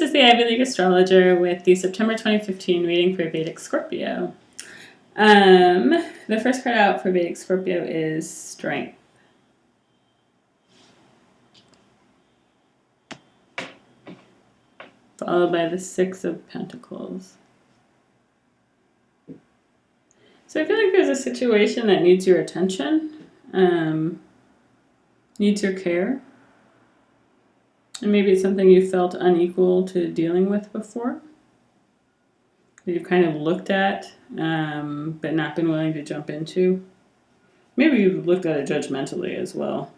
is the Ivy League astrologer with the September 2015 reading for Vedic Scorpio. The first card out for Vedic Scorpio is Strength. Followed by the Six of Pentacles. So I feel like there's a situation that needs your attention, needs your care. And maybe it's something you felt unequal to dealing with before. That you've kind of looked at, but not been willing to jump into. Maybe you've looked at it judgmentally as well.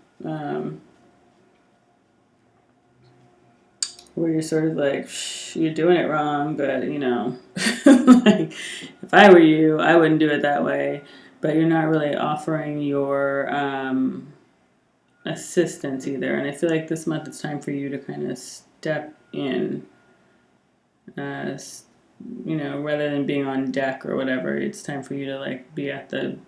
Where you're sort of like, you're doing it wrong, but you know, like, if I were you, I wouldn't do it that way. But you're not really offering your assistance either. And I feel like this month it's time for you to kind of step in, you know, rather than being on deck or whatever. It's time for you to like be at the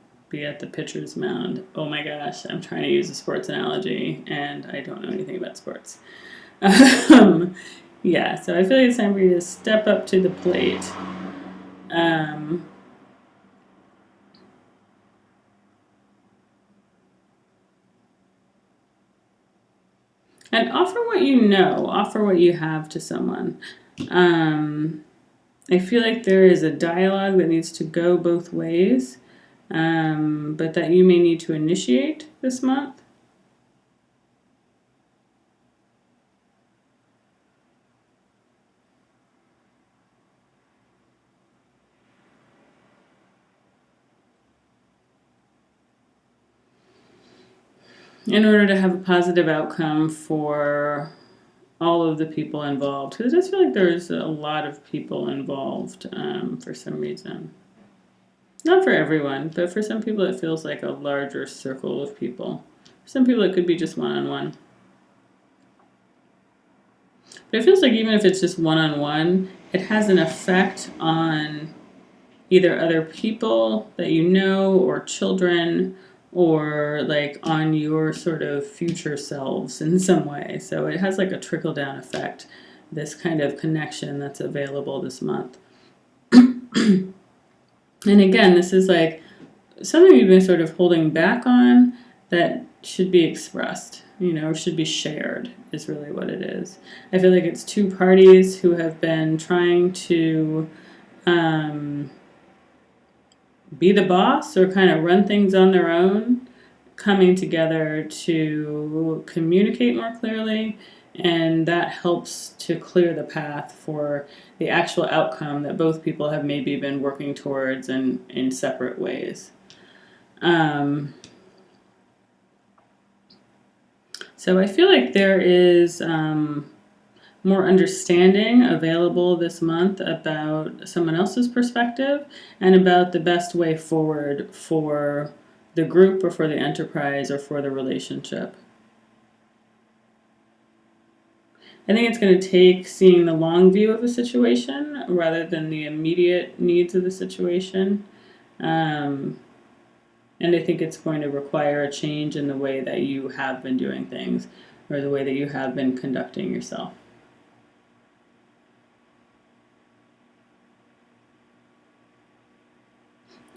pitcher's mound. Oh my gosh, I'm trying to use a sports analogy and I don't know anything about sports. Yeah, so I feel like it's time for you to step up to the plate. And offer what you know, offer what you have to someone. I feel like there is a dialogue that needs to go both ways, but that you may need to initiate this month. In order to have a positive outcome for all of the people involved. Because I just feel like there's a lot of people involved for some reason. Not for everyone, but for some people it feels like a larger circle of people. For some people it could be just one-on-one. But it feels like even if it's just one-on-one, it has an effect on either other people that you know or children, or like on your sort of future selves in some way. So it has like a trickle-down effect, this kind of connection that's available this month. And again, this is like something you've been sort of holding back on that should be expressed, you know, should be shared is really what it is. I feel like it's two parties who have been trying to be the boss or kind of run things on their own, coming together to communicate more clearly, and that helps to clear the path for the actual outcome that both people have maybe been working towards in separate ways. So I feel like there is more understanding available this month about someone else's perspective and about the best way forward for the group or for the enterprise or for the relationship. I think it's going to take seeing the long view of a situation rather than the immediate needs of the situation. And I think it's going to require a change in the way that you have been doing things or the way that you have been conducting yourself.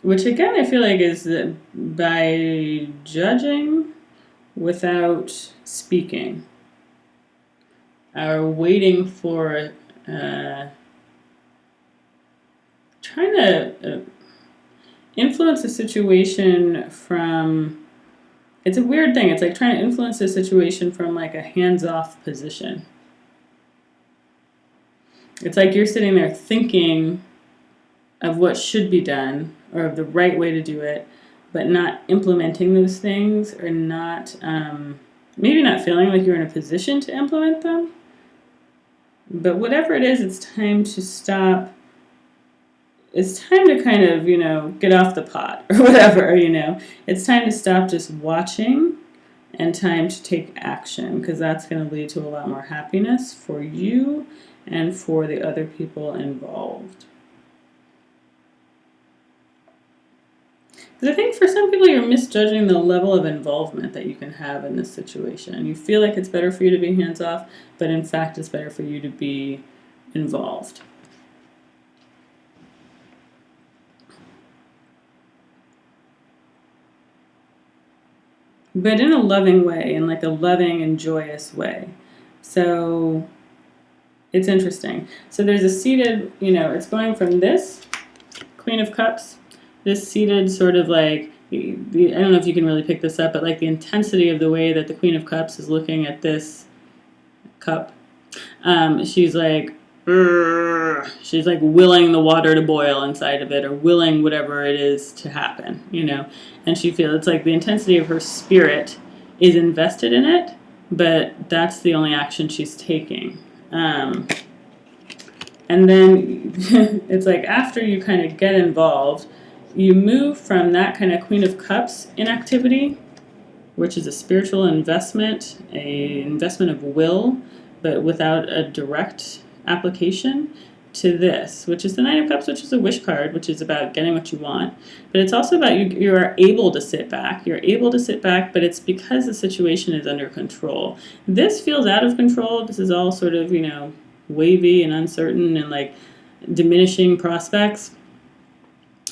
Which again, I feel like is by judging without speaking, or waiting for, trying to influence a situation from, it's a weird thing. It's like trying to influence a situation from like a hands-off position. It's like you're sitting there thinking of what should be done or of the right way to do it, but not implementing those things, or not, maybe not feeling like you're in a position to implement them. But whatever it is, it's time to stop. It's time to kind of, you know, get off the pot or whatever, you know. It's time to stop just watching and time to take action, because that's going to lead to a lot more happiness for you and for the other people involved. Because I think for some people you're misjudging the level of involvement that you can have in this situation. You feel like it's better for you to be hands-off, but in fact it's better for you to be involved. But in a loving way, in like a loving and joyous way. So it's interesting. So there's a seated, it's going from this Queen of Cups, this seated sort of like, I don't know if you can really pick this up, but like the intensity of the way that the Queen of Cups is looking at this cup. She's like willing the water to boil inside of it, or willing whatever it is to happen, and she feels it's like the intensity of her spirit is invested in it, but that's the only action she's taking. And then it's like after you kind of get involved, you move from that kind of Queen of Cups inactivity, which is a spiritual investment, an investment of will, but without a direct application, to this, which is the Knight of Cups, which is a wish card, which is about getting what you want. But it's also about you are able to sit back. You're able to sit back, but it's because the situation is under control. This feels out of control. This is all sort of, wavy and uncertain and like diminishing prospects.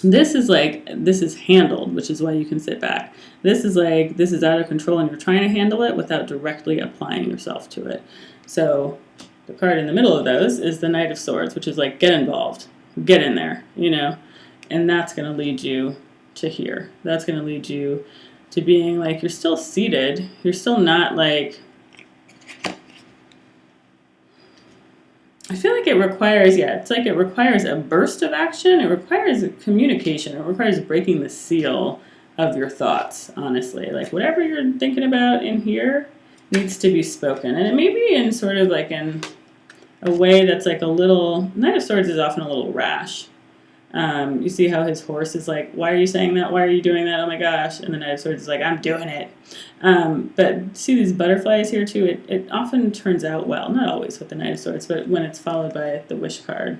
This is handled, which is why you can sit back. This is out of control and you're trying to handle it without directly applying yourself to it. So the card in the middle of those is the Knight of Swords, which is like, get involved, get in there, and that's going to lead you to here. That's going to lead you to being like, you're still seated. You're still not like, I feel like it requires, it requires a burst of action. It requires communication. It requires breaking the seal of your thoughts, honestly. Like whatever you're thinking about in here needs to be spoken. And it may be in sort of like in a way that's like a little, Knight of Swords is often a little rash. You see how his horse is like, why are you saying that? Why are you doing that? Oh my gosh. And the Knight of Swords is like, I'm doing it. But see these butterflies here too? It often turns out well. Not always with the Knight of Swords, but when it's followed by the wish card.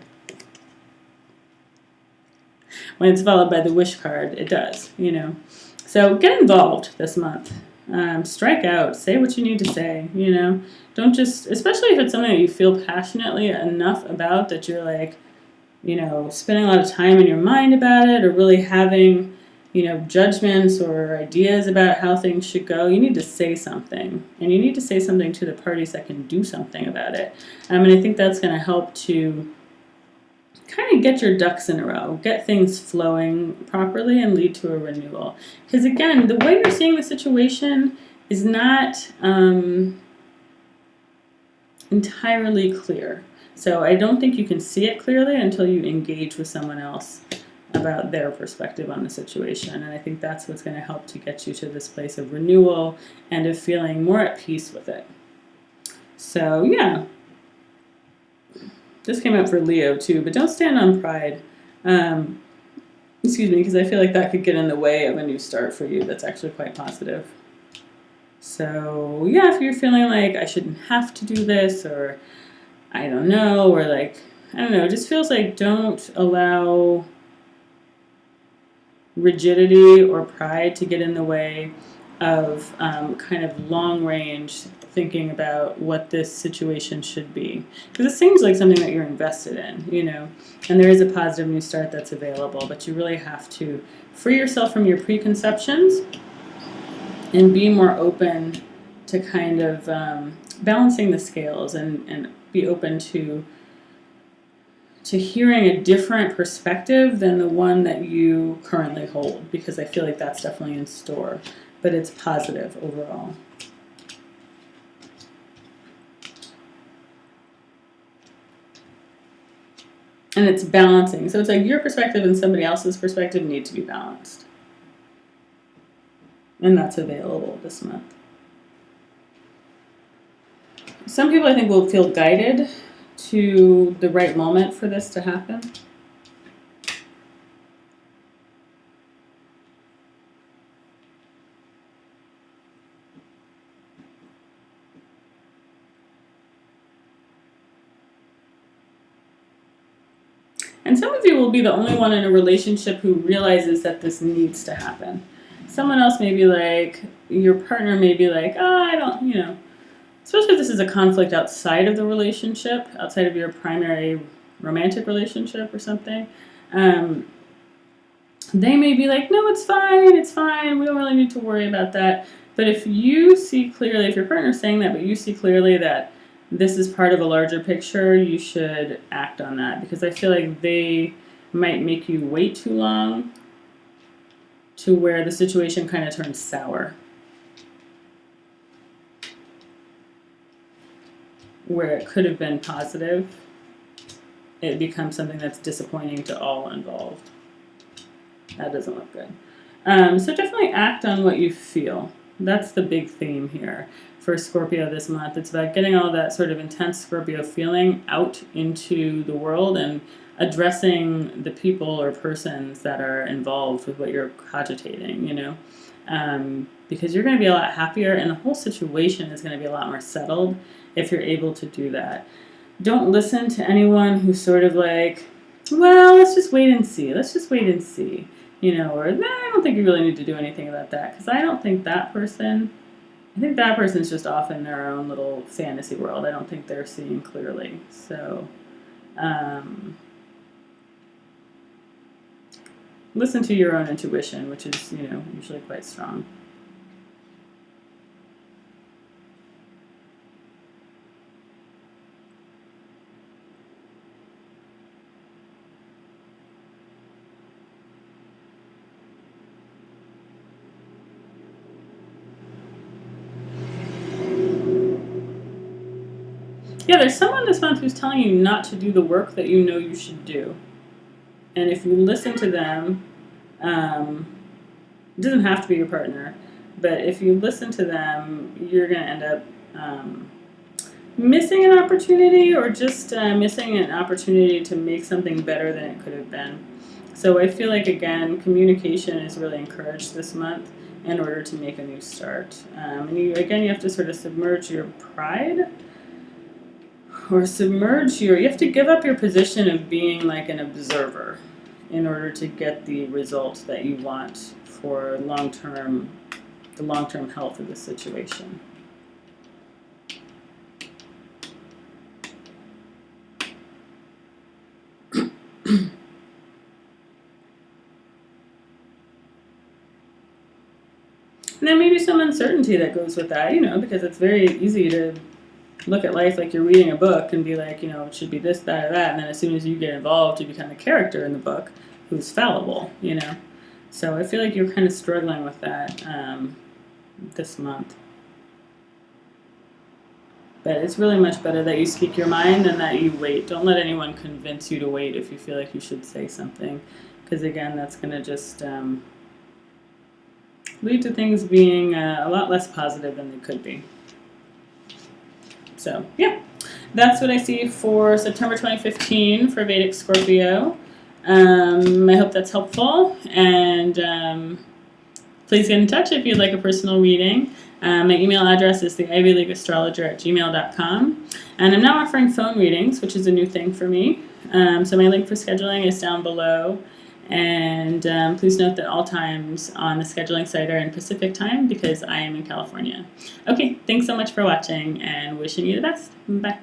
When it's followed by the wish card, it does, So get involved this month. Strike out. Say what you need to say, Don't just, especially if it's something that you feel passionately enough about that you're like, spending a lot of time in your mind about it, or really having, judgments or ideas about how things should go. You need to say something, and you need to say something to the parties that can do something about it. And I think that's going to help to kind of get your ducks in a row, get things flowing properly, and lead to a renewal. Because again, the way you're seeing the situation is not entirely clear. So I don't think you can see it clearly until you engage with someone else about their perspective on the situation. And I think that's what's going to help to get you to this place of renewal and of feeling more at peace with it. So yeah. This came up for Leo too, but don't stand on pride. Excuse me, because I feel like that could get in the way of a new start for you that's actually quite positive. So yeah, if you're feeling like I shouldn't have to do this, or I don't know, or like, I don't know, it just feels like don't allow rigidity or pride to get in the way of kind of long range thinking about what this situation should be. Because it seems like something that you're invested in, and there is a positive new start that's available, but you really have to free yourself from your preconceptions and be more open to kind of balancing the scales and be open to hearing a different perspective than the one that you currently hold, because I feel like that's definitely in store, but it's positive overall. And it's balancing. So it's like your perspective and somebody else's perspective need to be balanced. And that's available this month. Some people, I think, will feel guided to the right moment for this to happen. And some of you will be the only one in a relationship who realizes that this needs to happen. Someone else may be like, your partner may be like, oh, I don't, especially if this is a conflict outside of the relationship, outside of your primary romantic relationship or something, they may be like, no, it's fine, we don't really need to worry about that. But if you see clearly, if your partner's saying that, but you see clearly that this is part of a larger picture, you should act on that, because I feel like they might make you wait too long to where the situation kind of turns sour. Where it could have been positive, it becomes something that's disappointing to all involved. That doesn't look good. So definitely act on what you feel. That's the big theme here for Scorpio this month. It's about getting all that sort of intense Scorpio feeling out into the world and addressing the people or persons that are involved with what you're cogitating, you know. Because you're going to be a lot happier, and the whole situation is going to be a lot more settled if you're able to do that. Don't listen to anyone who's sort of like, well, let's just wait and see. You know, or nah, I don't think you really need to do anything about that, because I think that person's just off in their own little fantasy world. I don't think they're seeing clearly. So, listen to your own intuition, which is, you know, usually quite strong. Yeah, there's someone this month who's telling you not to do the work that you know you should do. And if you listen to them, it doesn't have to be your partner, but if you listen to them, you're going to end up missing an opportunity, or just missing an opportunity to make something better than it could have been. So I feel like, again, communication is really encouraged this month in order to make a new start. And you have to sort of submerge your pride, or you have to give up your position of being like an observer in order to get the results that you want for the long-term health of the situation. And there may be some uncertainty that goes with that, you know, because it's very easy to look at life like you're reading a book and be like, you know, it should be this, that, or that. And then as soon as you get involved, you become a character in the book who's fallible, you know. So I feel like you're kind of struggling with that this month. But it's really much better that you speak your mind than that you wait. Don't let anyone convince you to wait if you feel like you should say something. Because, again, that's going to just lead to things being a lot less positive than they could be. So, yeah, that's what I see for September 2015 for Vedic Scorpio. I hope that's helpful, and please get in touch if you'd like a personal reading. My email address is theivyleagueastrologer@gmail.com, and I'm now offering phone readings, which is a new thing for me. So my link for scheduling is down below. And please note that all times on the scheduling site are in Pacific time, because I am in California. Okay, thanks so much for watching, and wishing you the best. Bye.